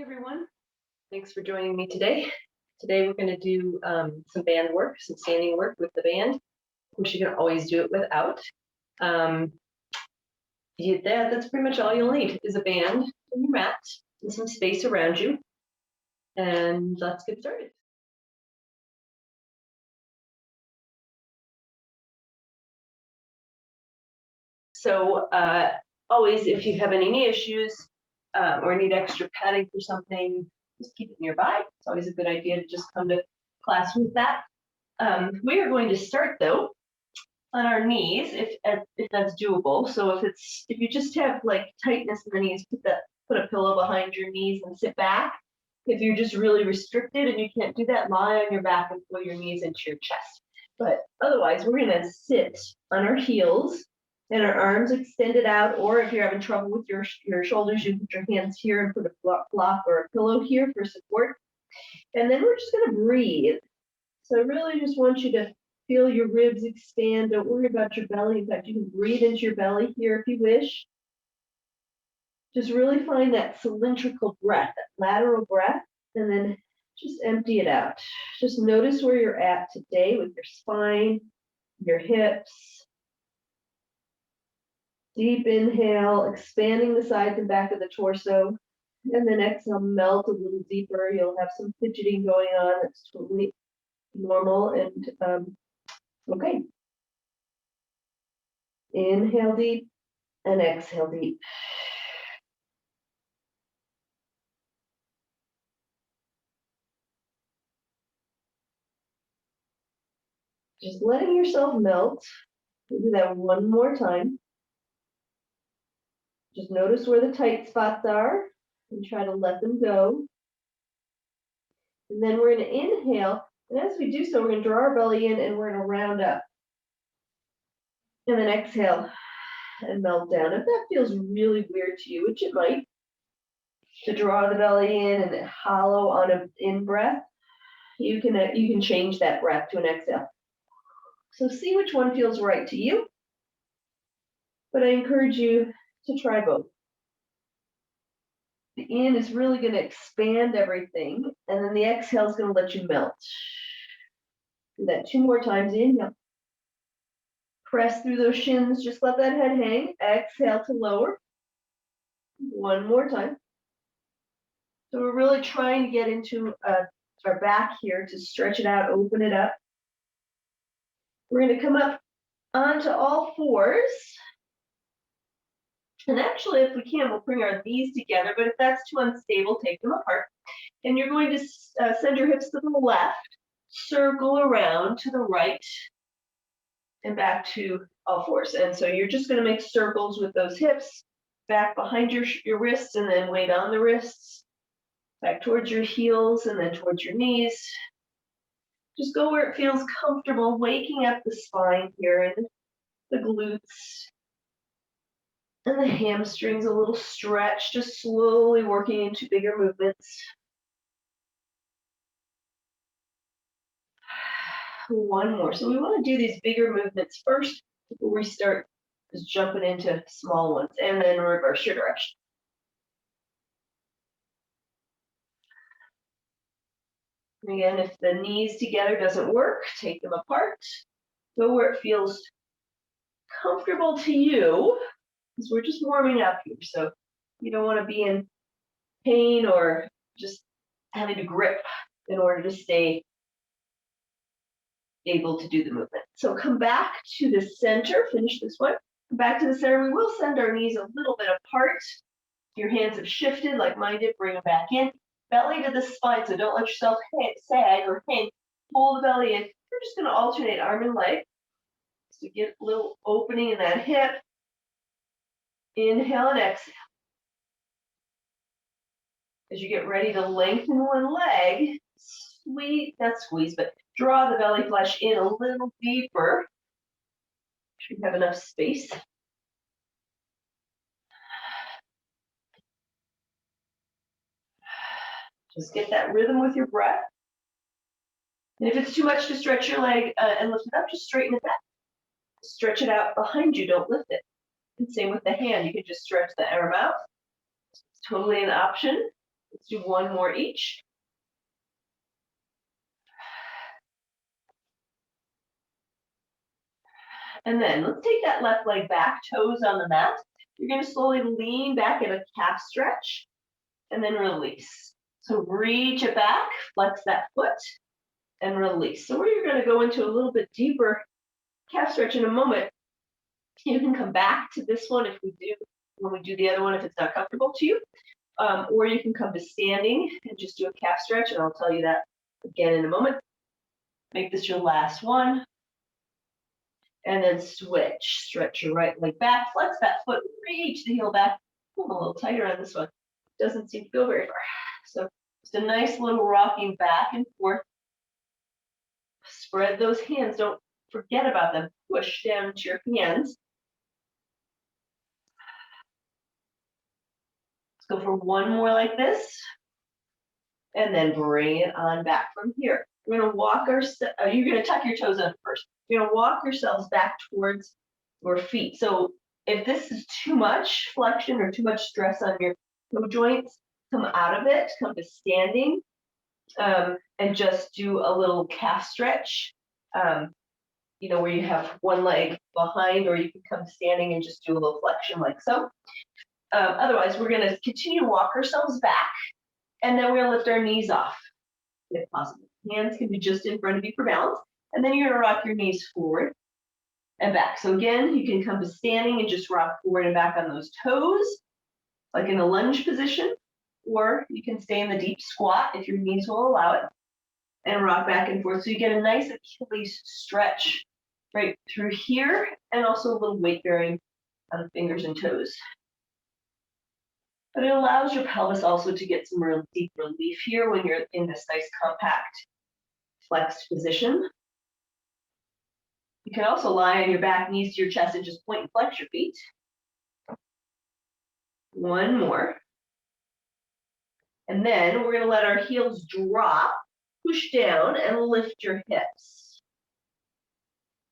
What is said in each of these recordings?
everyone. Thanks for joining me today. Today we're going to do some band work, some standing work with the band, which you can always do it without. That's pretty much all you'll need is a band and your mat and some space around you. And let's get started. So always, if you have any knee issues or need extra padding for something, just keep it nearby. It's always a good idea to just come to class with that. We are going to start though on our knees, if that's doable. So if you just have like tightness in the knees, put a pillow behind your knees and sit back. If you're just really restricted and you can't do that, lie on your back and pull your knees into your chest. But otherwise, we're going to sit on our heels and our arms extended out, or if you're having trouble with your shoulders, you put your hands here and put a block or a pillow here for support. And then we're just going to breathe. So I really just want you to feel your ribs expand. Don't worry about your belly. In fact, you can breathe into your belly here if you wish. Just really find that cylindrical breath, that lateral breath, and then just empty it out. Just notice where you're at today with your spine, your hips. Deep inhale, expanding the sides and back of the torso. And then exhale, melt a little deeper. You'll have some fidgeting going on. That's totally normal and okay. Inhale deep and exhale deep. Just letting yourself melt. We'll do that one more time. Just notice where the tight spots are and try to let them go. And then we're going to inhale. And as we do so, we're going to draw our belly in and we're going to round up. And then exhale and melt down. If that feels really weird to you, which it might, to draw the belly in and then hollow on an in-breath, you can change that breath to an exhale. So see which one feels right to you. But I encourage you to try both. The in is really going to expand everything, and then the exhale is going to let you melt. Do that 2 more times. Inhale. Press through those shins. Just let that head hang. Exhale to lower. 1 more time. So we're really trying to get into our back here to stretch it out, open it up. We're going to come up onto all fours. And actually, if we can, we'll bring our knees together, but if that's too unstable, take them apart. And you're going to send your hips to the left, circle around to the right, and back to all fours. And so you're just going to make circles with those hips, back behind your wrists, and then weight on the wrists, back towards your heels, and then towards your knees. Just go where it feels comfortable, waking up the spine here and the glutes. And the hamstrings, a little stretch, just slowly working into bigger movements. 1 more. So we want to do these bigger movements first before we start just jumping into small ones, and then reverse your direction. Again, if the knees together doesn't work, take them apart. Go where it feels comfortable to you, because we're just warming up here. So you don't want to be in pain or just having to grip in order to stay able to do the movement. So come back to the center, finish this one. Come back to the center. We will send our knees a little bit apart. Your hands have shifted like mine did, bring them back in. Belly to the spine, so don't let yourself sag or hang. Pull the belly in. We're just going to alternate arm and leg. So get a little opening in that hip. Inhale and exhale. As you get ready to lengthen one leg, not squeeze, but draw the belly flesh in a little deeper. Should have enough space. Just get that rhythm with your breath. And if it's too much to stretch your leg and lift it up, just straighten it back. Stretch it out behind you, don't lift it. And same with the hand. You can just stretch the arm out. It's totally an option. Let's do one more each. And then let's take that left leg back, toes on the mat. You're going to slowly lean back at a calf stretch and then release. So reach it back, flex that foot, and release. So we're going to go into a little bit deeper calf stretch in a moment. You can come back to this one when we do the other one if it's not comfortable to you. Or you can come to standing and just do a calf stretch, and I'll tell you that again in a moment. Make this your last one. And then switch. Stretch your right leg back, flex that foot, reach the heel back. Pull a little tighter on this one. Doesn't seem to go very far. So just a nice little rocking back and forth. Spread those hands. Don't forget about them. Push down to your hands. Let's go for one more like this. And then bring it on back from here. We're going to walk you're going to tuck your toes in first. You're going to walk yourselves back towards your feet. So if this is too much flexion or too much stress on your toe joints, come out of it, come to standing, and just do a little calf stretch, where you have one leg behind, or you can come standing and just do a little flexion like so. Otherwise, we're going to continue to walk ourselves back, and then we're going to lift our knees off if possible. Hands can be just in front of you for balance, and then you're going to rock your knees forward and back. So again, you can come to standing and just rock forward and back on those toes, like in a lunge position, or you can stay in the deep squat if your knees will allow it, and rock back and forth. So you get a nice Achilles stretch right through here, and also a little weight bearing on the fingers and toes. But it allows your pelvis also to get some real deep relief here when you're in this nice compact flexed position. You can also lie on your back, knees to your chest, and just point and flex your feet. One more. And then we're going to let our heels drop, push down, and lift your hips.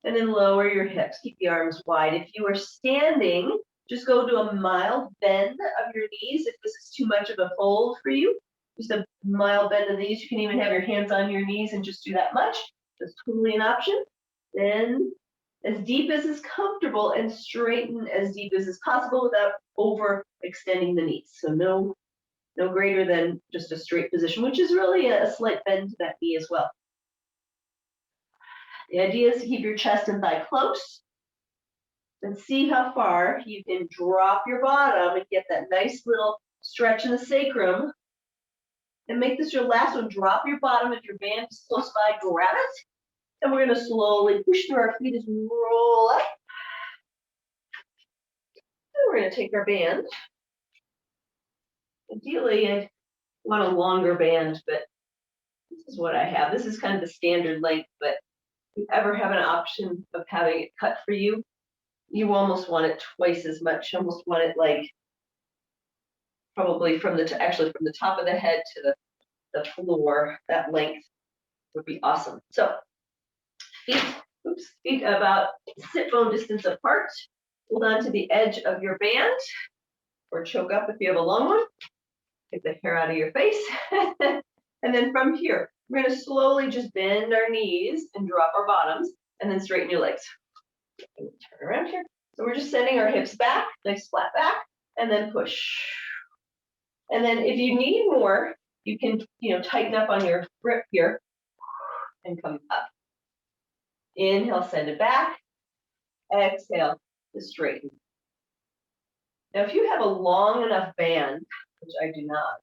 And then lower your hips. Keep the arms wide. If you are standing, just go to a mild bend of your knees. If this is too much of a fold for you, just a mild bend of the knees. You can even have your hands on your knees and just do that much. That's totally an option. Then as deep as is comfortable, and straighten as deep as is possible without overextending the knees. So no greater than just a straight position, which is really a slight bend to that knee as well. The idea is to keep your chest and thigh close, and see how far you can drop your bottom and get that nice little stretch in the sacrum. And make this your last one. Drop your bottom. If your band is close by, grab it. And we're going to slowly push through our feet as we roll up. And we're going to take our band. Ideally, I want a longer band, but this is what I have. This is kind of the standard length, but if you ever have an option of having it cut for you, you almost want it twice as much. You almost want it like probably from the top of the head to the floor. That length would be awesome. So feet about sit bone distance apart. Hold on to the edge of your band, or choke up if you have a long one. Get the hair out of your face. And then from here, we're going to slowly just bend our knees and drop our bottoms, and then straighten your legs. Turn around here. So we're just sending our hips back, nice flat back, and then push. And then if you need more, you can tighten up on your grip here and come up. Inhale, send it back. Exhale to straighten. Now, if you have a long enough band, which I do not,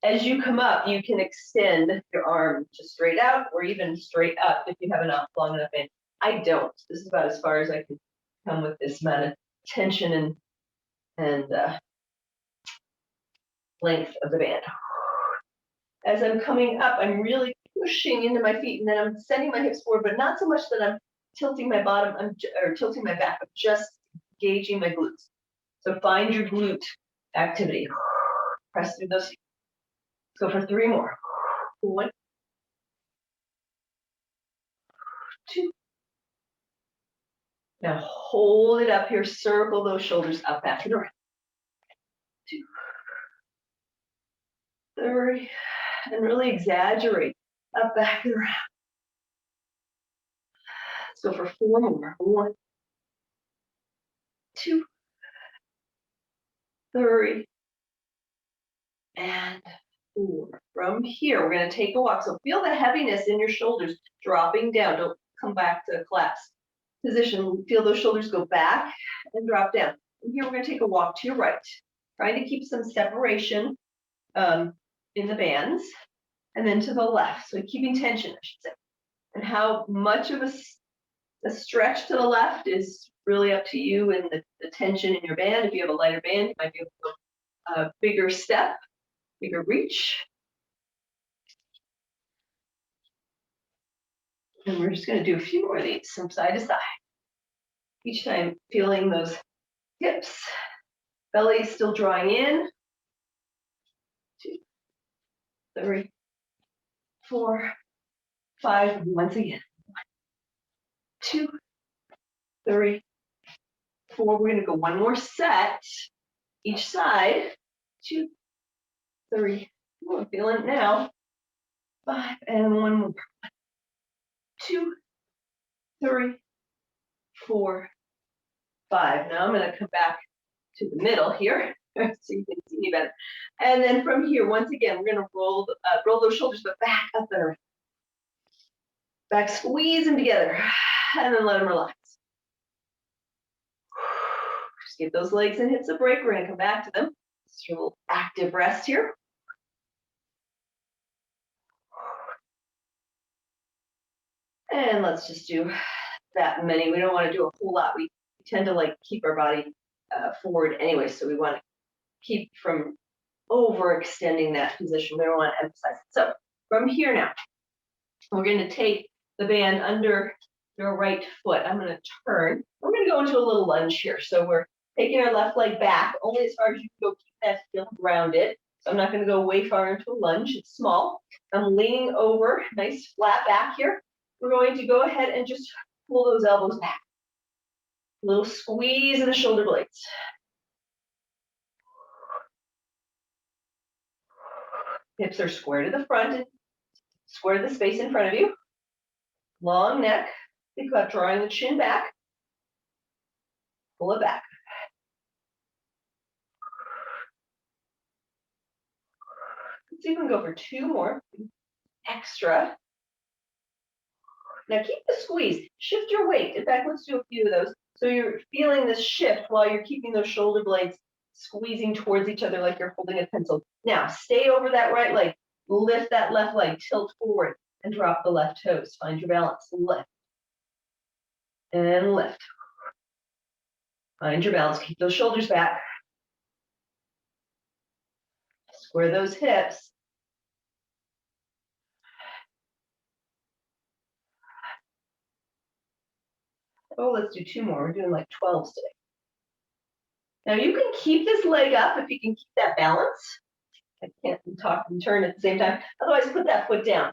as you come up, you can extend your arm to straight out or even straight up if you have a long enough band. I don't. This is about as far as I can come with this amount of tension and length of the band. As I'm coming up, I'm really pushing into my feet, and then I'm sending my hips forward, but not so much that I'm tilting my bottom or tilting my back. I'm just engaging my glutes. So find your glute activity. Press through those feet. Let's go for 3 more. 1, 2. Now hold it up here. Circle those shoulders up after the breath. 2, 3, and really exaggerate. Up, back, and around. Let's go for 4 more. 1, 2, 3, and 4. From here, we're going to take a walk. So feel the heaviness in your shoulders dropping down. Don't come back to collapse position. Feel those shoulders go back and drop down. And here, we're going to take a walk to your right, trying to keep some separation in the bands, and then to the left. So keeping tension, I should say. And how much of a stretch to the left is really up to you and the tension in your band. If you have a lighter band, you might be able to go a bigger step, bigger reach. And we're just going to do a few more of these from side to side. Each time feeling those hips, belly still drawing in. 2, 3, 4, 5. Once again. 2, 3, 4. We're going to go one more set each side. 2, 3. I'm feeling it now. 5, and 1 more. 2, 3, 4, 5. Now I'm going to come back to the middle here so you can see me better. And then from here, once again, we're going to roll those shoulders, but back up and around. Back, squeeze them together, and then let them relax. Just give those legs and hips a break. We're going to come back to them. Just a little active rest here. And let's just do that many. We don't want to do a whole lot. We tend to keep our body forward anyway, so we want to keep from overextending that position. We don't want to emphasize it. So from here now, we're going to take the band under your right foot. I'm going to turn. We're going to go into a little lunge here. So we're taking our left leg back, only as far as you can go. Keep that heel grounded. So I'm not going to go way far into a lunge. It's small. I'm leaning over, nice flat back here. We're going to go ahead and just pull those elbows back. A little squeeze of the shoulder blades. Hips are square to the front and square to the space in front of you. Long neck. Think about drawing the chin back. Pull it back. Let's even go for 2 more. Extra. Now keep the squeeze. Shift your weight. In fact, let's do a few of those. So you're feeling this shift while you're keeping those shoulder blades squeezing towards each other like you're holding a pencil. Now stay over that right leg. Lift that left leg. Tilt forward and drop the left toes. Find your balance. Lift. And lift. Find your balance. Keep those shoulders back. Square those hips. Oh, let's do 2 more. We're doing like 12s today. Now you can keep this leg up if you can keep that balance. I can't talk and turn at the same time. Otherwise, put that foot down.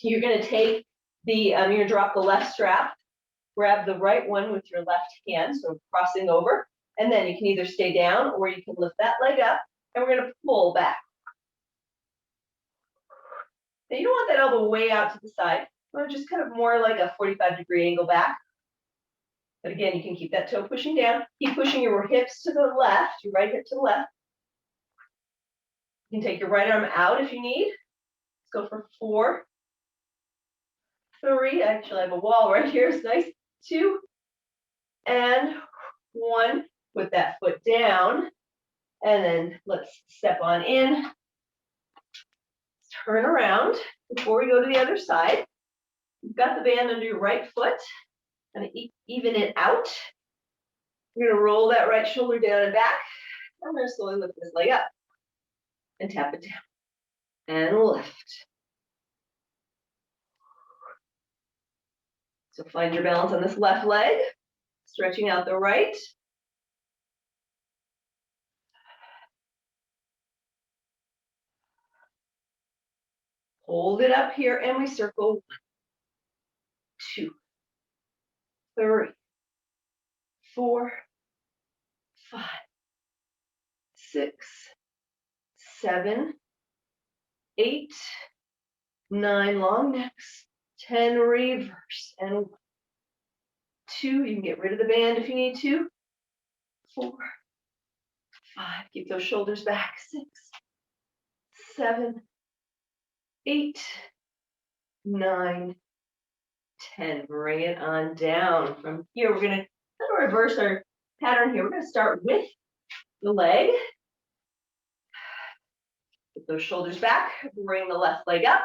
You're going to take you're going to drop the left strap, grab the right one with your left hand, so crossing over, and then you can either stay down or you can lift that leg up, and we're going to pull back. Now you don't want that elbow way out to the side. We're just kind of more like a 45-degree angle back. But again, you can keep that toe pushing down. Keep pushing your hips to the left, your right hip to the left. You can take your right arm out if you need. Let's go for 4, 3. Actually, I have a wall right here. It's nice. 2, and 1. Put that foot down. And then let's step on in. Turn around before we go to the other side. You've got the band under your right foot. Kind of even it out. You're going to roll that right shoulder down and back. I'm going to slowly lift this leg up and tap it down and lift. So find your balance on this left leg, stretching out the right. Hold it up here and we circle 1, 2, 3, 4, 5, 6, 7, 8, 9, long necks, 10, reverse, and 1, 2, you can get rid of the band if you need to, 4, 5, keep those shoulders back, 6, 7, 8, 9, 10. Bring it on down. From here, we're going to kind of reverse our pattern here. We're going to start with the leg. Put those shoulders back, bring the left leg up,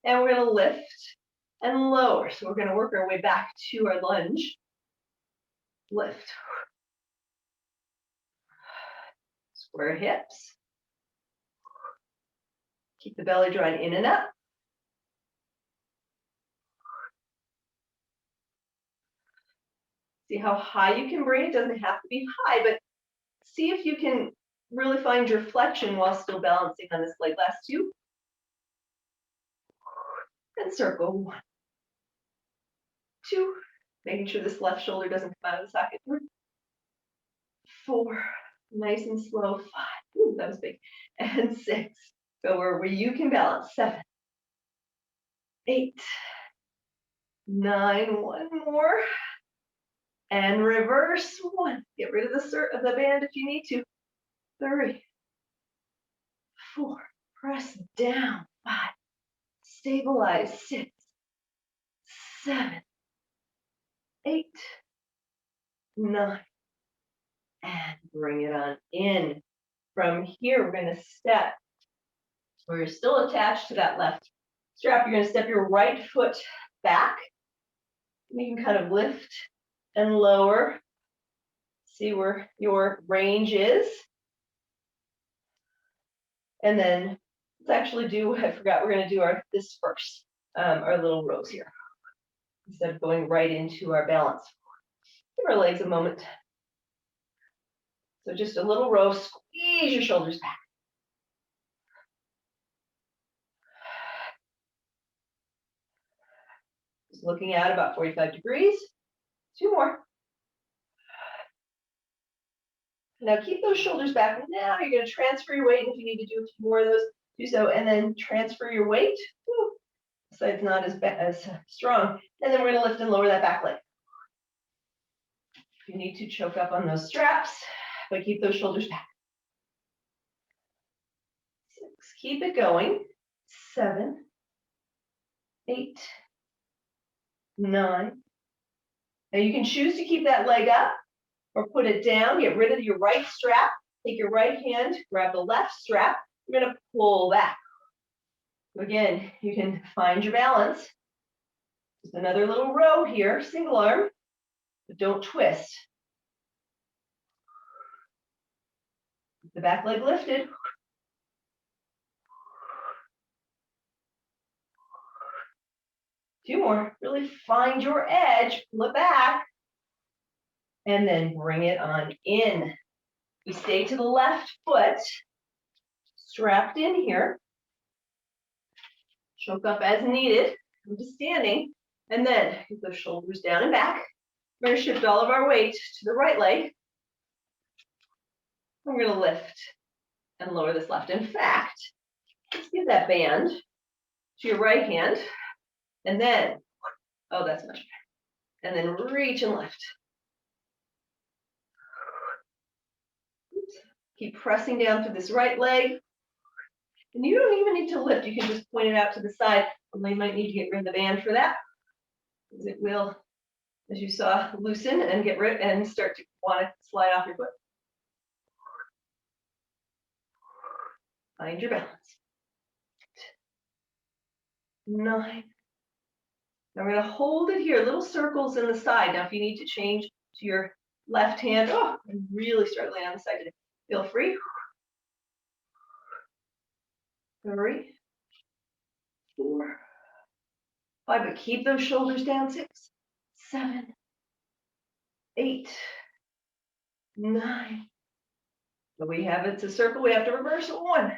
and we're going to lift and lower. So we're going to work our way back to our lunge. Lift. Square hips. Keep the belly drawn in and up. See how high you can bring it. Doesn't have to be high, but see if you can really find your flexion while still balancing on this leg. Last 2. And circle. 1, 2. Making sure this left shoulder doesn't come out of the socket. 3, 4. Nice and slow. 5. Ooh, that was big. And 6. Go where you can balance. 7, 8, 9. One more. And reverse. 1. Get rid of the band if you need to. 3, 4. Press down. 5. Stabilize. 6, 7, 8, 9. And bring it on in. From here, we're going to step. Where you're still attached to that left strap, you're going to step your right foot back. You can kind of lift and lower. See where your range is. And then let's actually do, I forgot, we're going to do this first, our little rows here. Instead of going right into our balance. Give our legs a moment. So just a little row, squeeze your shoulders back. Just looking at about 45 degrees. 2 more. Now keep those shoulders back. Now you're going to transfer your weight. And if you need to do a few more of those, do so. And then transfer your weight. So it's not as strong. And then we're going to lift and lower that back leg. If you need to, choke up on those straps, but keep those shoulders back. 6. Keep it going. 7, 8, 9. Now you can choose to keep that leg up or put it down. Get rid of your right strap. Take your right hand, grab the left strap. You're going to pull back. Again, you can find your balance. Just another little row here, single arm, but don't twist. The back leg lifted. Two more. Really find your edge, pull it back, and then bring it on in. We stay to the left foot, strapped in here. Choke up as needed. Come to standing, and then get those shoulders down and back. We're going to shift all of our weight to the right leg. We're going to lift and lower this left. In fact, let's give that band to your right hand, and then, oh, that's much better. And then reach and lift. Oops. Keep pressing down through this right leg. And you don't even need to lift. You can just point it out to the side. And you might need to get rid of the band for that, because it will, as you saw, loosen and get rid and start to want to slide off your foot. Find your balance. 9. Now we're going to hold it here, little circles in the side. Now if you need to change to your left hand, and really start laying on the side today. Feel free. 3, 4, 5, but keep those shoulders down. 6, 7, 8, 9. So we have it's a circle. We have to reverse it. 1,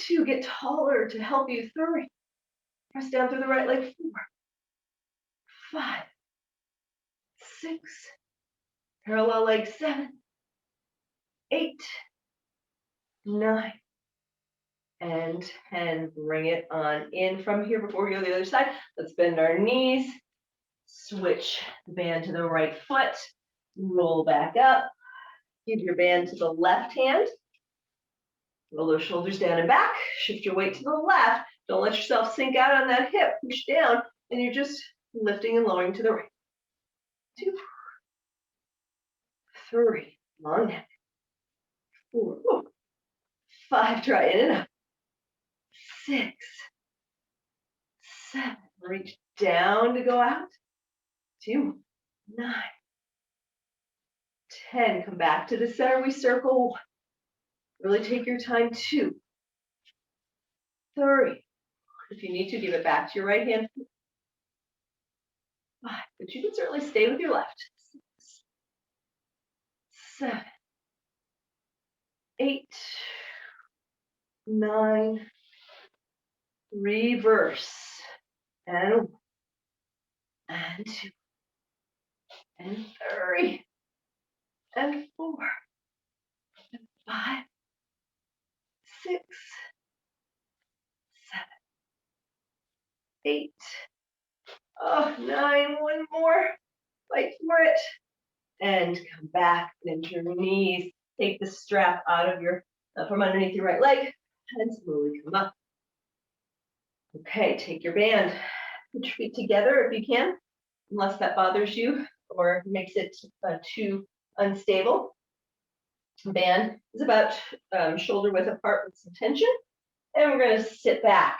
2, get taller to help you. 3, press down through the right leg. 4, 5, 6, parallel leg. 7, 8, 9. and 10. Bring it on in from here before we go to the other side. Let's bend our knees. Switch the band to the right foot. Roll back up. Give your band to the left hand. Roll those shoulders down and back. Shift your weight to the left. Don't let yourself sink out on that hip. Push down, and you're just lifting and lowering to the right. 2, 3, long neck. 4, 5, try in and up. 6, 7, reach down to go out. 2, 9, 10, come back to the center. We circle. Really take your time. 2, 3. If you need to, give it back to your right hand. 5, but you can certainly stay with your left. 6, 7, 8, 9, reverse, and 1, and 2, and 3, and 4, and 5, 6, 7, 8, 9, one more, fight for it, and come back, bend your knees, take the strap out of your, from underneath your right leg, and slowly come up. Okay, take your band, put your feet together if you can, unless that bothers you or makes it too unstable. Band is about shoulder width apart with some tension, and we're going to sit back.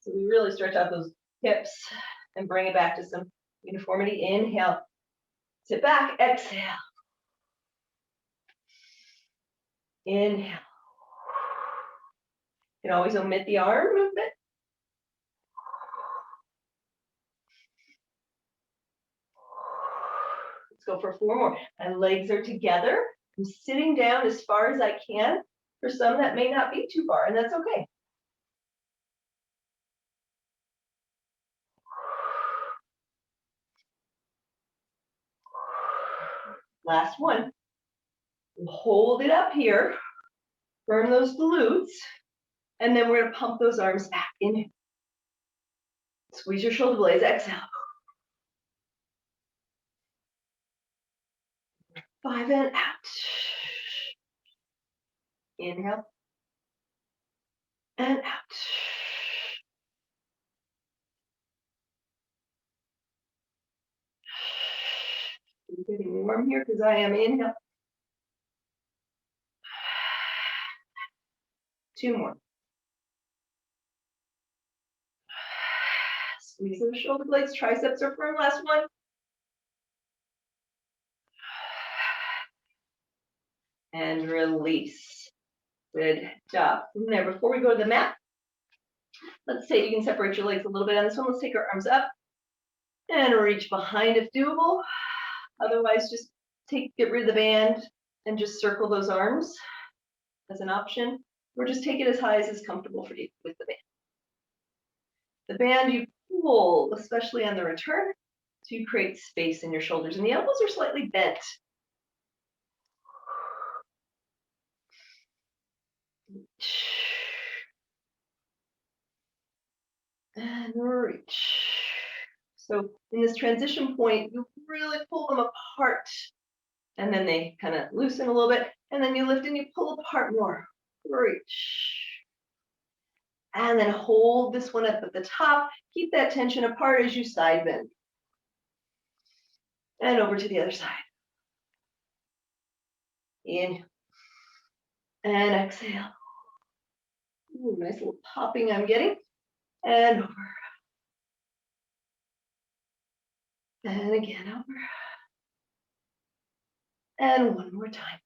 So we really stretch out those hips and bring it back to some uniformity. Inhale, sit back, exhale. Inhale. You can always omit the arm movement. Let's go for 4 more. My legs are together. I'm sitting down as far as I can. For some, that may not be too far, and that's okay. Last one. Hold it up here. Firm those glutes. And then we're going to pump those arms back. Inhale. Squeeze your shoulder blades. Exhale. 5 and out. Inhale. And out. I'm getting warm here because I am inhale. 2 more. Squeeze those shoulder blades. Triceps are firm. Last one. And release. Good job. From there, before we go to the mat, let's say you can separate your legs a little bit on this one. Let's take our arms up and reach behind if doable. Otherwise, just get rid of the band and just circle those arms as an option. Or just take it as high as is comfortable for you with the band. The band you pull, especially on the return, so you create space in your shoulders, and the elbows are slightly bent. And reach. So in this transition point, you really pull them apart, and then they kind of loosen a little bit, and then you lift and you pull apart more. Reach. And then hold this one up at the top. Keep that tension apart as you side bend. And over to the other side. Inhale. And exhale. Ooh, nice little popping I'm getting. And over. And again over. And one more time.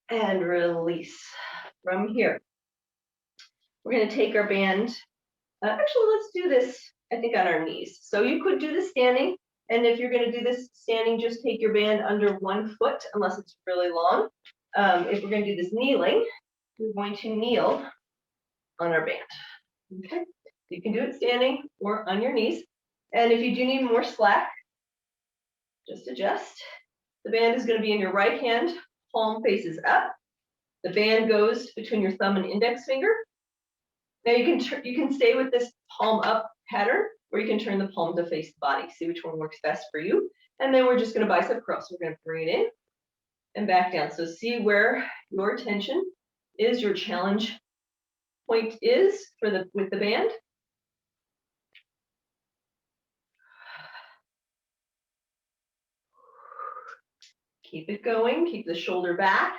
And release. From here, we're going to take our band. Actually, let's do this, I think, on our knees. So you could do this standing. And if you're going to do this standing, just take your band under 1 foot, unless it's really long. If we're going to do this kneeling, we're going to kneel on our band. Okay? You can do it standing or on your knees. And if you do need more slack, just adjust. The band is going to be in your right hand, palm faces up. The band goes between your thumb and index finger. Now you can stay with this palm up pattern, or you can turn the palm to face the body. See which one works best for you. And then we're just going to bicep curl. So we're going to bring it in and back down. So see where your tension is, your challenge point is with the band. Keep it going. Keep the shoulder back.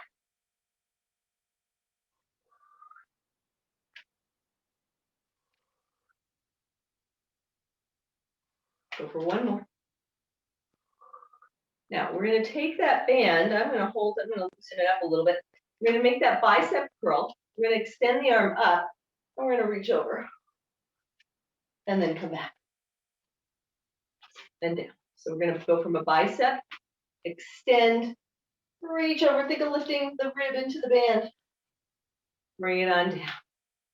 Go for one more. Now we're going to take that band. I'm going to loosen it up a little bit. We're going to make that bicep curl. We're going to extend the arm up, and we're going to reach over. And then come back. And down. So we're going to go from a bicep, extend, reach over. Think of lifting the rib into the band. Bring it on down.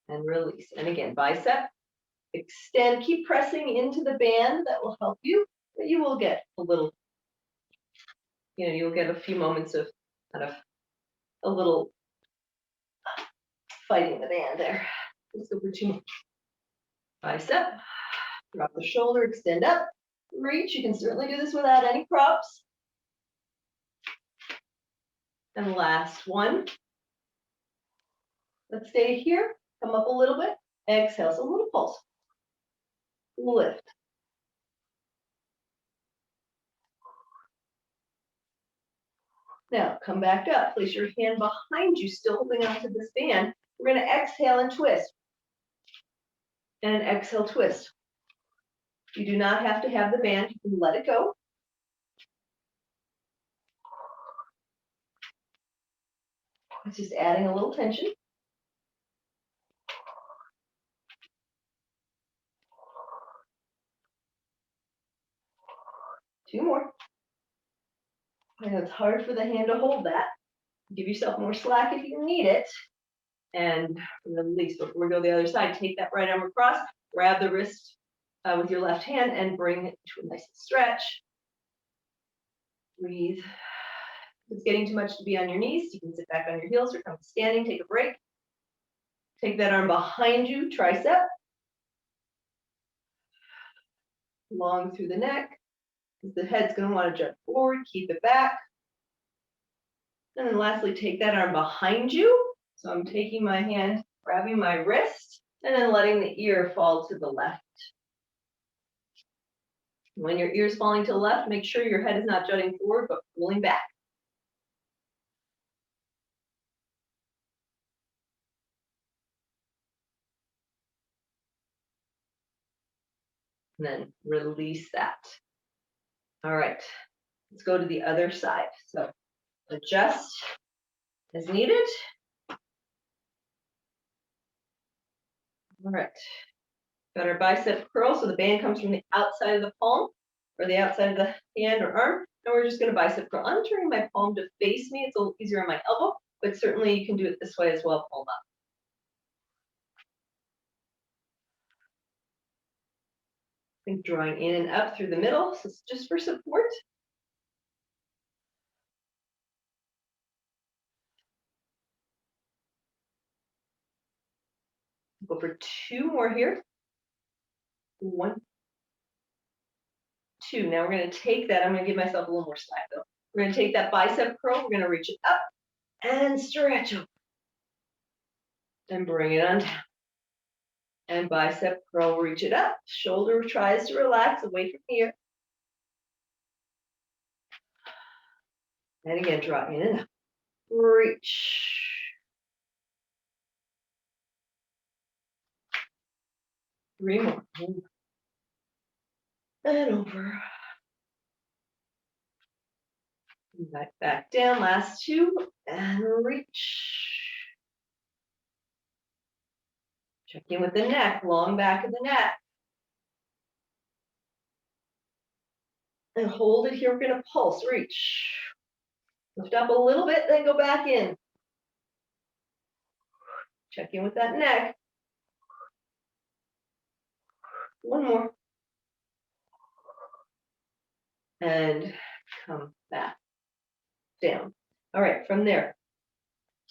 And release. And again, bicep, extend. Keep pressing into the band. That will help you. But you will get a little, you'll get a few moments of kind of a little fighting the band there. Let's go for two more. Bicep, drop the shoulder, extend up, reach. You can certainly do this without any props. And last one. Let's stay here. Come up a little bit. Exhale, so a little pulse. Lift. Now, come back up. Place your hand behind you, still holding onto this band. We're going to exhale and twist. And exhale, twist. You do not have to have the band. You can let it go. It's just adding a little tension. Two more. And it's hard for the hand to hold that. Give yourself more slack if you need it. And release. Before we go the other side, take that right arm across, grab the wrist with your left hand and bring it to a nice stretch. Breathe. If it's getting too much to be on your knees, you can sit back on your heels or come standing, take a break. Take that arm behind you, tricep. Long through the neck. The head's going to want to jump forward, keep it back. And then lastly, take that arm behind you. So I'm taking my hand, grabbing my wrist, and then letting the ear fall to the left. When your ear is falling to the left, make sure your head is not jutting forward, but pulling back. And then release that. All right, let's go to the other side. So adjust as needed. All right, got our bicep curl. So the band comes from the outside of the palm or the outside of the hand or arm. And we're just going to bicep curl. I'm turning my palm to face me. It's a little easier on my elbow, but certainly you can do it this way as well, palm up. Think drawing in and up through the middle. So it's just for support. Go for two more here. One, two. Now we're going to take that. I'm going to give myself a little more slack though. We're going to take that bicep curl. We're going to reach it up and stretch over. And bring it on down. And bicep curl, reach it up. Shoulder tries to relax away from here. And again, draw in and up. Reach. Three more. And over. Back down. Last two. And reach. Check in with the neck. Long back of the neck. And hold it here. We're going to pulse. Reach. Lift up a little bit, then go back in. Check in with that neck. One more. And come back down. All right, from there,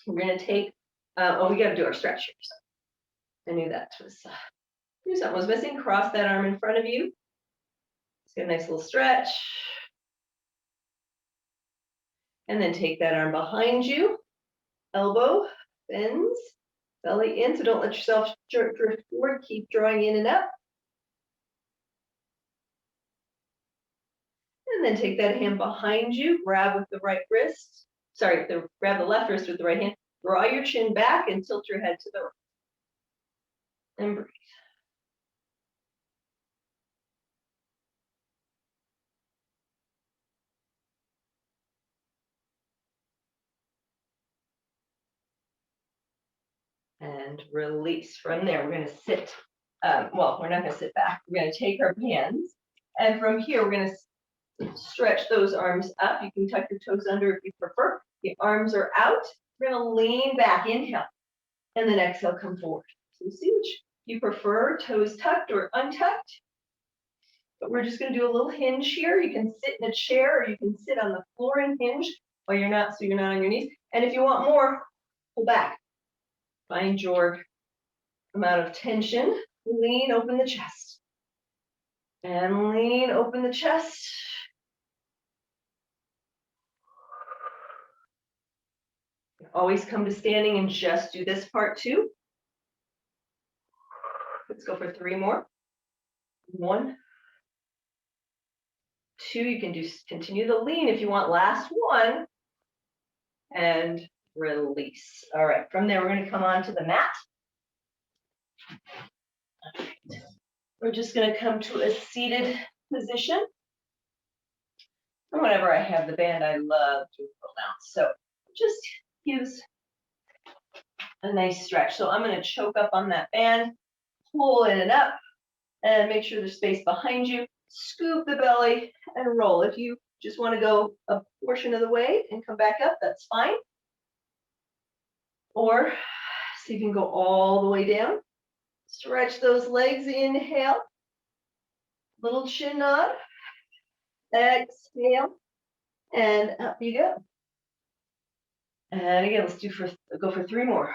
We're going to take, we got to do our stretch here. So I knew that was, knew something was missing. Cross that arm in front of you. Let's get a nice little stretch. And then take that arm behind you. Elbow bends, belly in. So don't let yourself drift forward. Keep drawing in and up. And then take that hand behind you. Grab with the right wrist. Sorry, grab the left wrist with the right hand. Draw your chin back and tilt your head to the right. And breathe. And release. From there, we're going to sit. Well, we're not going to sit back. We're going to take our hands. And from here, we're going to stretch those arms up. You can tuck your toes under if you prefer. The arms are out. We're going to lean back. Inhale. And then exhale, come forward. So see which you prefer, toes tucked or untucked. But we're just going to do a little hinge here. You can sit in a chair or you can sit on the floor and hinge while you're not, so you're not on your knees. And if you want more, pull back. Find your amount of tension. Lean, open the chest. And lean, open the chest. Always come to standing and just do this part too. Let's go for 3 more. 1, 2, you can continue the lean if you want. Last one. And release. All right, from there, we're going to come onto the mat. All right. We're just going to come to a seated position. And whenever I have the band, I love to roll down. So it just gives a nice stretch. So I'm going to choke up on that band, pull in and up, and make sure there's space behind you. Scoop the belly and roll. If you just want to go a portion of the way and come back up, that's fine. Or see if you can go all the way down. Stretch those legs, inhale. Little chin nod. Exhale. And up you go. And again, let's go for 3 more.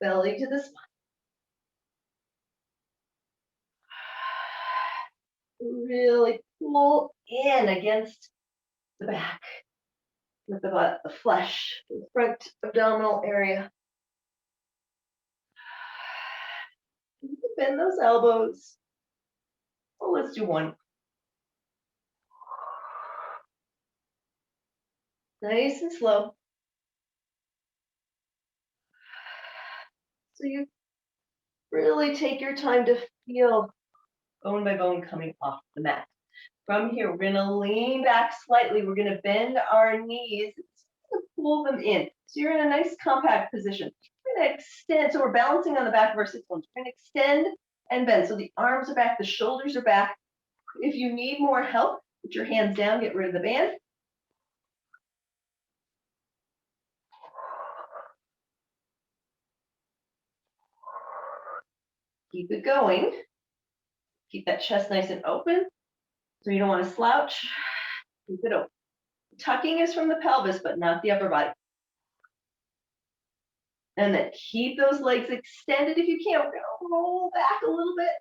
Belly to the spine. Really pull in against the back with the butt, the flesh, the front abdominal area. You can bend those elbows. Well, let's do 1. Nice and slow. So you really take your time to feel bone by bone coming off the mat. From here, we're going to lean back slightly. We're going to bend our knees and pull them in. So you're in a nice compact position. We're going to extend. So we're balancing on the back of our sit bones. We're going to extend and bend. So the arms are back, the shoulders are back. If you need more help, put your hands down, get rid of the band. Keep it going. Keep that chest nice and open. So you don't want to slouch. Keep it open. Tucking is from the pelvis, but not the upper body. And then keep those legs extended if you can. We're going to roll back a little bit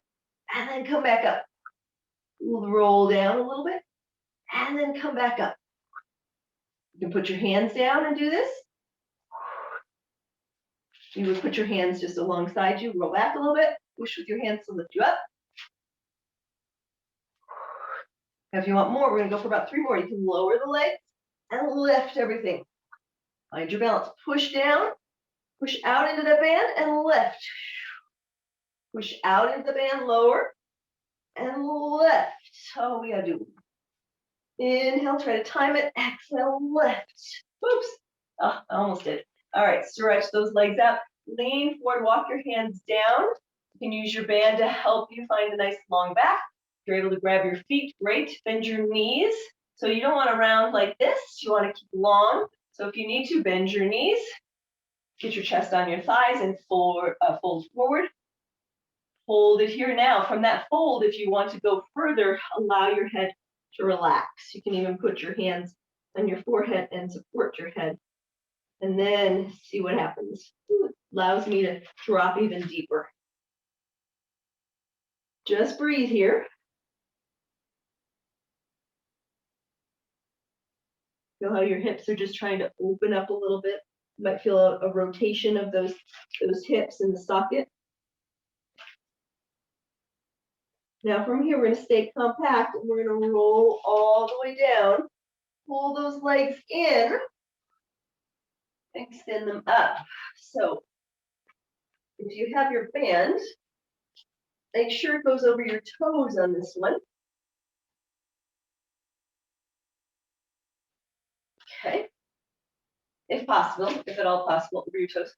and then come back up. We'll roll down a little bit and then come back up. You can put your hands down and do this. You would put your hands just alongside you, roll back a little bit, push with your hands to lift you up. Now, if you want more, we're going to go for about 3 more. You can lower the legs and lift everything. Find your balance. Push down, push out into the band and lift. Push out into the band, lower and lift. Oh, we got to do. Inhale, try to time it. Exhale, lift. Oops. Oh, I almost did. All right, stretch those legs out. Lean forward, walk your hands down. You can use your band to help you find a nice long back. If you're able to grab your feet, great. Bend your knees. So you don't want to round like this. You want to keep long. So if you need to, bend your knees. Get your chest on your thighs and fold forward. Hold it here now. From that fold, if you want to go further, allow your head to relax. You can even put your hands on your forehead and support your head And then see what happens. Ooh, allows me to drop even deeper. Just breathe here. Feel how your hips are just trying to open up a little bit. You might feel a rotation of those hips in the socket. Now from here, we're going to stay compact and we're going to roll all the way down. Pull those legs in. Extend them up. So if you have your band, make sure it goes over your toes on this one. Okay. If possible, if at all possible, over your toes.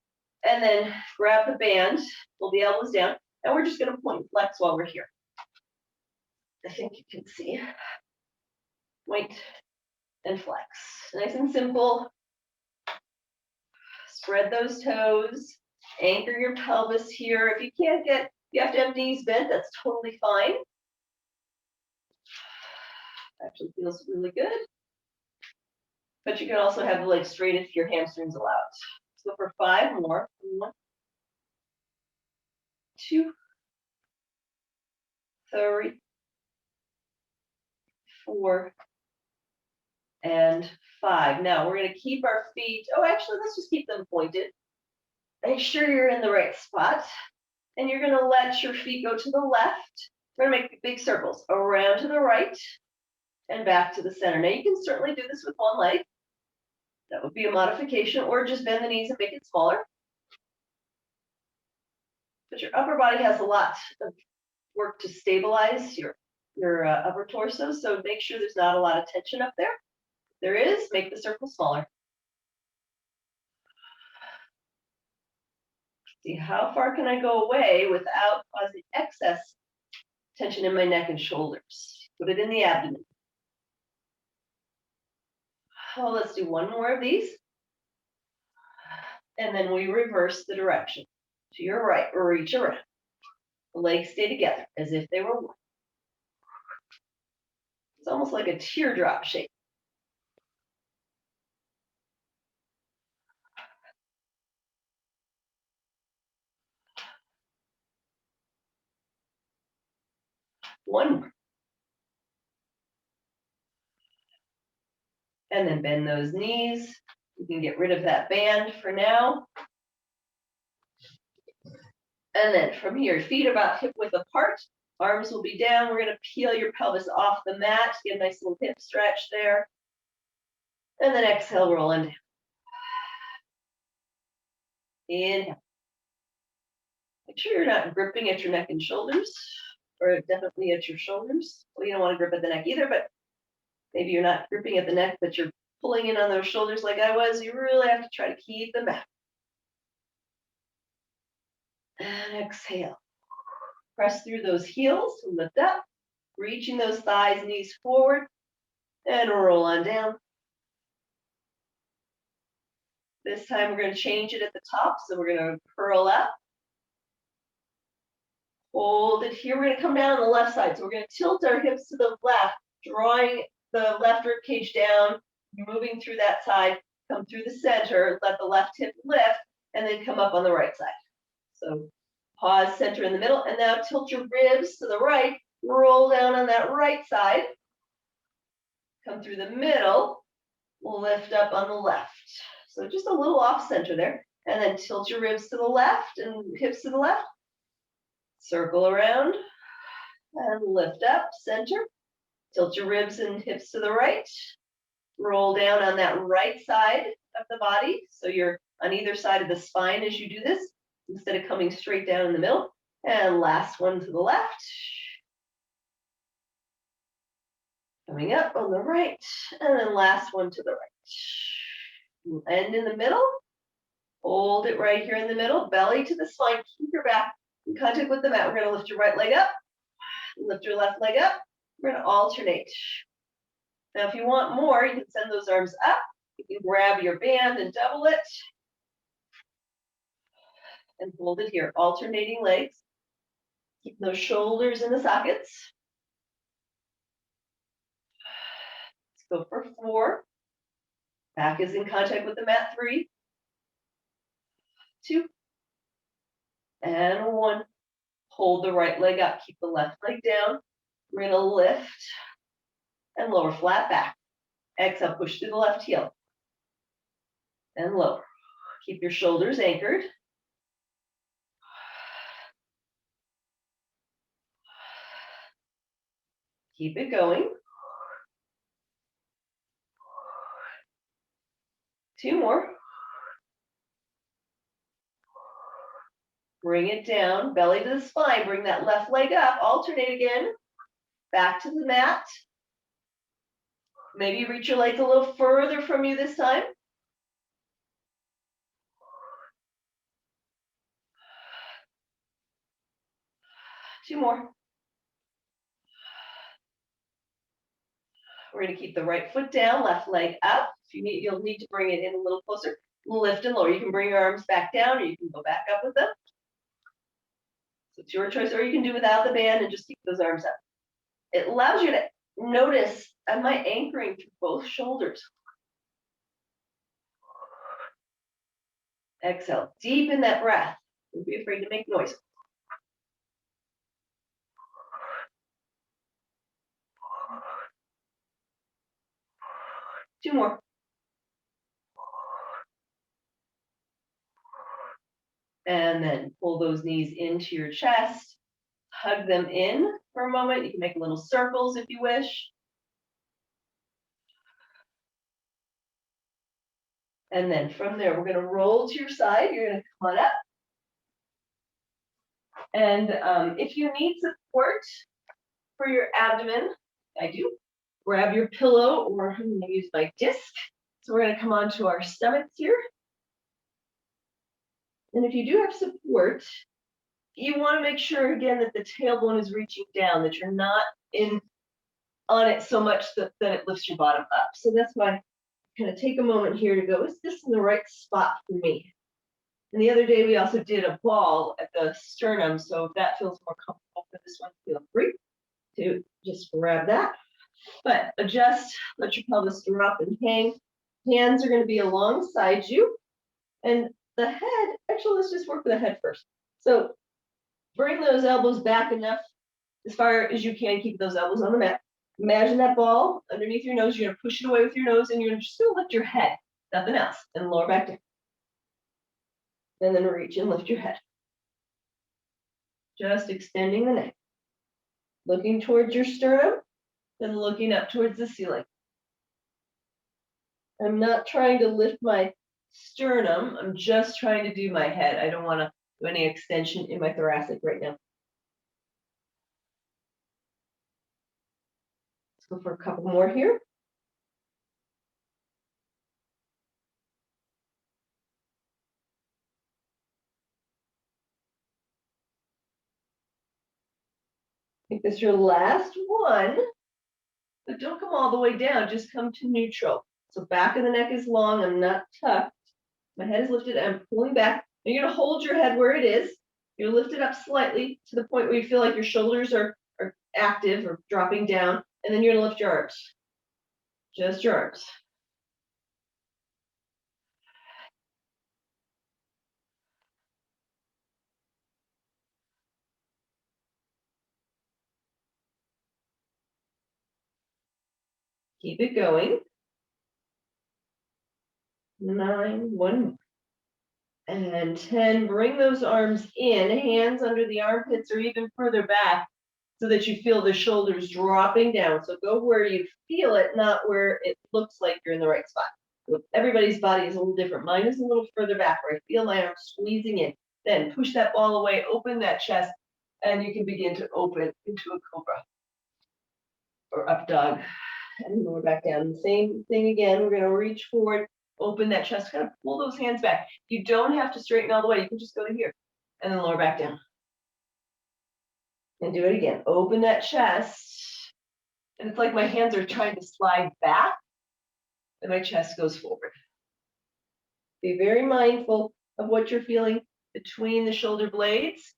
And then grab the band, pull the elbows down, and we're just going to point flex while we're here. I think you can see. Point and flex. Nice and simple. Spread those toes. Anchor your pelvis here. If you can't get, you have to have knees bent, that's totally fine. Actually feels really good. But you can also have the legs straight if your hamstrings allow it. So for 5 more. 1, 2, 3, 4, and 5. Now we're going to keep our feet. Oh, actually, let's just keep them pointed. Make sure you're in the right spot. And you're going to let your feet go to the left. We're going to make big circles around to the right and back to the center. Now you can certainly do this with one leg. That would be a modification, or just bend the knees and make it smaller. But your upper body has a lot of work to stabilize your upper torso, so make sure there's not a lot of tension up there. If there is, make the circle smaller. See, how far can I go away without causing excess tension in my neck and shoulders? Put it in the abdomen. Oh, let's do 1 more of these. And then we reverse the direction. To your right, reach around. The legs stay together as if they were one. It's almost like a teardrop shape. One more. And then bend those knees. You can get rid of that band for now. And then from here, feet about hip width apart. Arms will be down. We're going to peel your pelvis off the mat. Get a nice little hip stretch there. And then exhale, roll in. Inhale. Make sure you're not gripping at your neck and shoulders, or definitely at your shoulders. Well, you don't want to grip at the neck either, but maybe you're not gripping at the neck, but you're pulling in on those shoulders like I was. You really have to try to keep them back. And exhale. Press through those heels to lift up, reaching those thighs, knees forward, and roll on down. This time we're going to change it at the top, so we're going to curl up. Hold it here. We're going to come down on the left side, so we're going to tilt our hips to the left, drawing the left rib cage down, moving through that side, come through the center, let the left hip lift, and then come up on the right side. So pause, center in the middle, and now tilt your ribs to the right, roll down on that right side, come through the middle, lift up on the left. So just a little off center there, and then tilt your ribs to the left and hips to the left, circle around, and lift up, center, tilt your ribs and hips to the right, roll down on that right side of the body, so you're on either side of the spine as you do this, instead of coming straight down in the middle. And last one to the left. Coming up on the right. And then last one to the right. End in the middle. Hold it right here in the middle. Belly to the spine. Keep your back in contact with the mat. We're going to lift your right leg up. Lift your left leg up. We're going to alternate. Now, if you want more, you can send those arms up. You can grab your band and double it. And hold it here. Alternating legs. Keep those shoulders in the sockets. Let's go for 4. Back is in contact with the mat. 3, 2, and 1. Hold the right leg up, keep the left leg down. We're gonna lift and lower flat back. Exhale, push through the left heel and lower. Keep your shoulders anchored. Keep it going. 2 more. Bring it down, belly to the spine. Bring that left leg up. Alternate again. Back to the mat. Maybe reach your legs a little further from you this time. 2 more. We're going to keep the right foot down, left leg up. If you need, you'll need to bring it in a little closer. Lift and lower. You can bring your arms back down, or you can go back up with them. So it's your choice, or you can do without the band and just keep those arms up. It allows you to notice, am I anchoring through both shoulders? Exhale, deepen that breath. Don't be afraid to make noise. 2 more. And then pull those knees into your chest. Hug them in for a moment. You can make little circles if you wish. And then from there, we're going to roll to your side. You're going to come on up. And if you need support for your abdomen, I do, grab your pillow, or I'm going to use my disc. So we're going to come onto our stomachs here. And if you do have support, you want to make sure, again, that the tailbone is reaching down, that you're not on it so much that it lifts your bottom up. So that's why I'm going to take a moment here to go, is this in the right spot for me? And the other day, we also did a ball at the sternum. So if that feels more comfortable for this one, feel free to just grab that. But adjust, let your pelvis drop and hang. Hands are going to be alongside you. And the head, actually, let's just work with the head first. So bring those elbows back enough as far as you can. Keep those elbows on the mat. Imagine that ball underneath your nose. You're going to push it away with your nose, and you're just going to lift your head, nothing else, and lower back down. And then reach and lift your head. Just extending the neck. Looking towards your sternum, then looking up towards the ceiling. I'm not trying to lift my sternum. I'm just trying to do my head. I don't want to do any extension in my thoracic right now. Let's go for a couple more here. Make this your last one, but don't come all the way down. Just come to neutral. So back of the neck is long. I'm not tucked. My head is lifted. I'm pulling back. And you're going to hold your head where it is. You're lift it up slightly to the point where you feel like your shoulders are active or dropping down. And then you're going to lift your arms. Just your arms. Keep it going. 9, 1 more. And 10, bring those arms in, hands under the armpits or even further back so that you feel the shoulders dropping down. So go where you feel it, not where it looks like you're in the right spot. Everybody's body is a little different. Mine is a little further back where I feel my arms squeezing in. Then push that ball away, open that chest, and you can begin to open into a cobra or up dog. And lower back down. Same thing again. We're going to reach forward, open that chest, kind of pull those hands back. You don't have to straighten all the way. You can just go to here and then lower back down. And do it again. Open that chest. And it's like my hands are trying to slide back and my chest goes forward. Be very mindful of what you're feeling between the shoulder blades.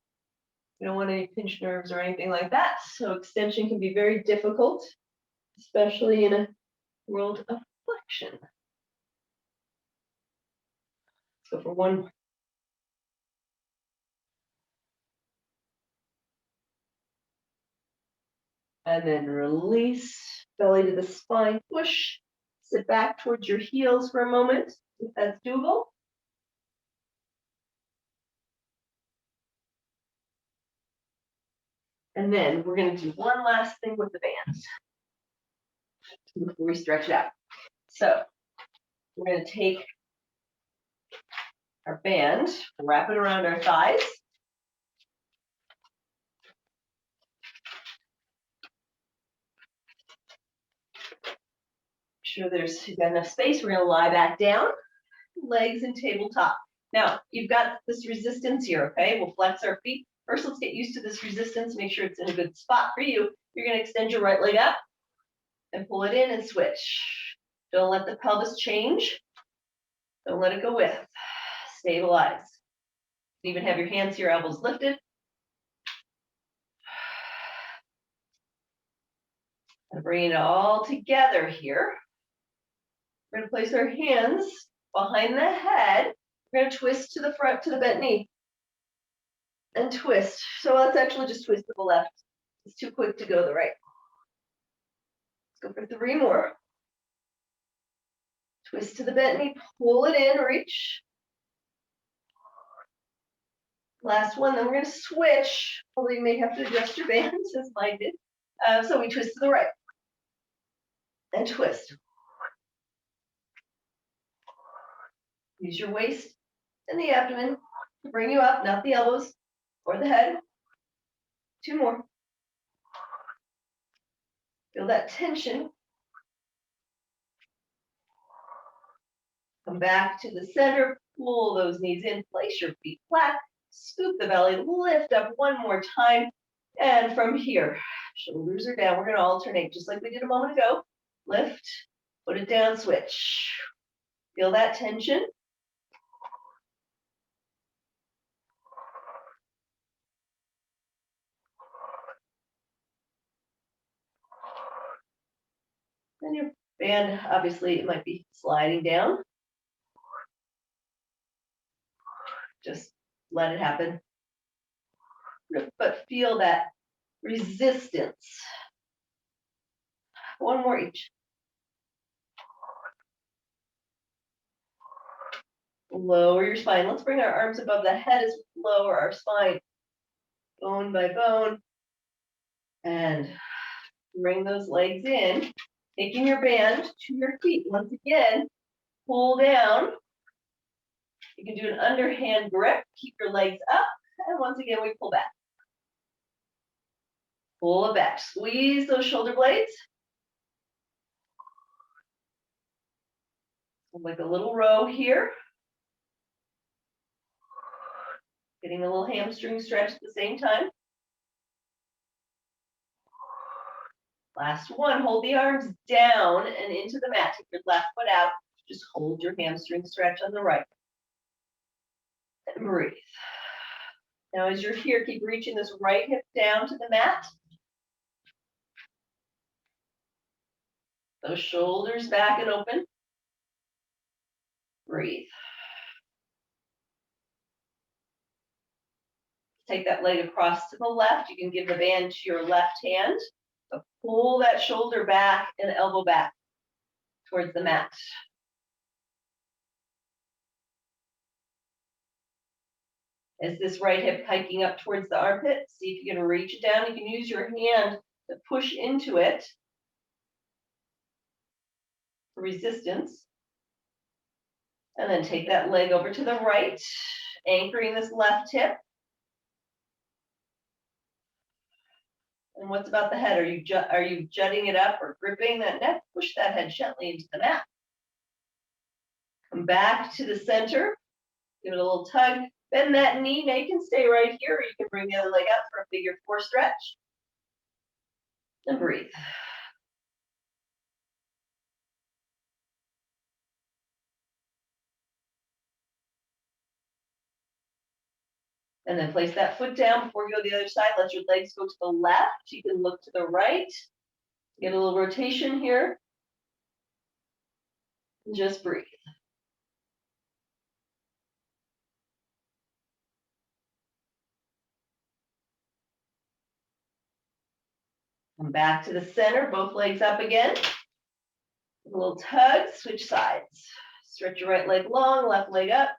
You don't want any pinched nerves or anything like that. So extension can be very difficult, especially in a world of flexion. Let's go for one more. And then release, belly to the spine, push. Sit back towards your heels for a moment, if that's doable. And then we're going to do one last thing with the bands before we stretch it out. So we're going to take our band, wrap it around our thighs. Make sure you've got enough space. We're going to lie back down, legs and tabletop. Now, you've got this resistance here, okay? We'll flex our feet. First, let's get used to this resistance. Make sure it's in a good spot for you. You're going to extend your right leg up and pull it in and switch. Don't let the pelvis change. Don't let it go with. Stabilize. Even have your hands here, elbows lifted. And bring it all together here. We're going to place our hands behind the head. We're going to twist to the front to the bent knee. And twist. So let's actually just twist to the left. It's too quick to go to the right. Let's go for 3 more. Twist to the bent knee, pull it in, reach. Last one, then we're going to switch. Although you may have to adjust your bands as mine did. So we twist to the right. And twist. Use your waist and the abdomen to bring you up, not the elbows or the head. 2 more. Feel that tension. Come back to the center, pull those knees in, place your feet flat, scoop the belly, lift up one more time. And from here, shoulders are down. We're going to alternate just like we did a moment ago. Lift, put it down, switch. Feel that tension. And your band, obviously, it might be sliding down. Just let it happen. But feel that resistance. One more each. Lower your spine. Let's bring our arms above the head as we lower our spine, bone by bone. And bring those legs in, taking your band to your feet. Once again, pull down. You can do an underhand grip. Keep your legs up. And once again, we pull back. Pull it back. Squeeze those shoulder blades. Like a little row here. Getting a little hamstring stretch at the same time. Last one, hold the arms down and into the mat. Take your left foot out. Just hold your hamstring stretch on the right. And breathe. Now as you're here, keep reaching this right hip down to the mat. Those shoulders back and open. Breathe. Take that leg across to the left. You can give the band to your left hand. So pull that shoulder back and elbow back towards the mat. As this right hip hiking up towards the armpit, see if you can reach it down. You can use your hand to push into it for resistance. And then take that leg over to the right, anchoring this left hip. And what's about the head? Are you jutting it up or gripping that neck? Push that head gently into the mat. Come back to the center. Give it a little tug. Bend that knee. Now you can stay right here, or you can bring the other leg up for a figure 4 stretch. And breathe. And then place that foot down before you go to the other side. Let your legs go to the left. You can look to the right. Get a little rotation here. And just breathe. Come back to the center, both legs up again. A little tug, switch sides. Stretch your right leg long, left leg up.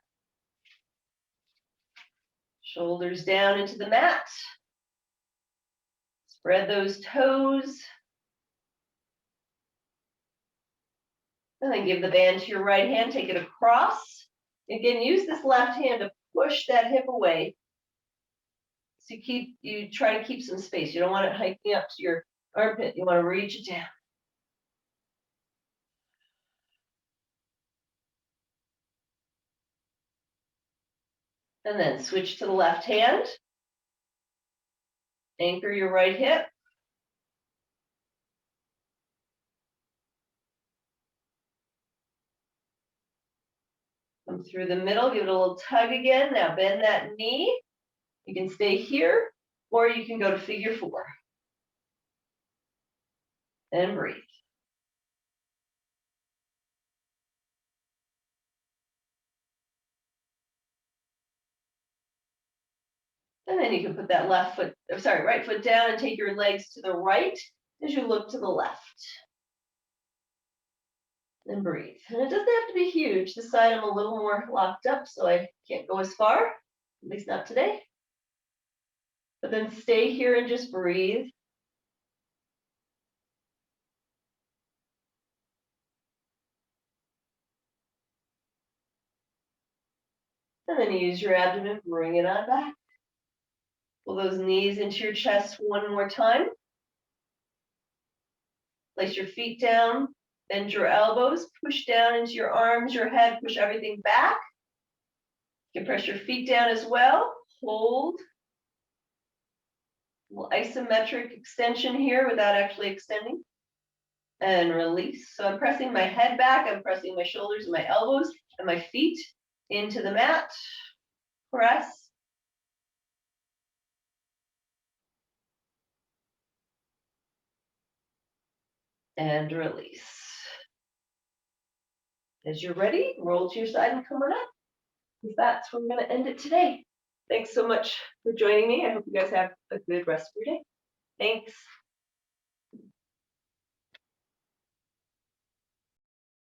Shoulders down into the mat. Spread those toes. And then give the band to your right hand, take it across. Again, use this left hand to push that hip away. So you try to keep some space. You don't want it hiking up to your armpit. You want to reach it down. And then switch to the left hand. Anchor your right hip. Come through the middle, give it a little tug again. Now bend that knee. You can stay here, or you can go to figure four. And breathe. And then you can put that right foot down and take your legs to the right as you look to the left. And breathe. And it doesn't have to be huge. This side I'm a little more locked up, so I can't go as far, at least not today. But then stay here and just breathe. And then use your abdomen, bring it on back. Pull those knees into your chest one more time. Place your feet down, bend your elbows, push down into your arms, your head, push everything back. You can press your feet down as well. Hold. A little isometric extension here without actually extending. And release. So I'm pressing my head back, I'm pressing my shoulders and my elbows and my feet into the mat. Press. And release. As you're ready, roll to your side and come on up. With that, we're going to end it today. Thanks so much for joining me. I hope you guys have a good rest of your day. Thanks.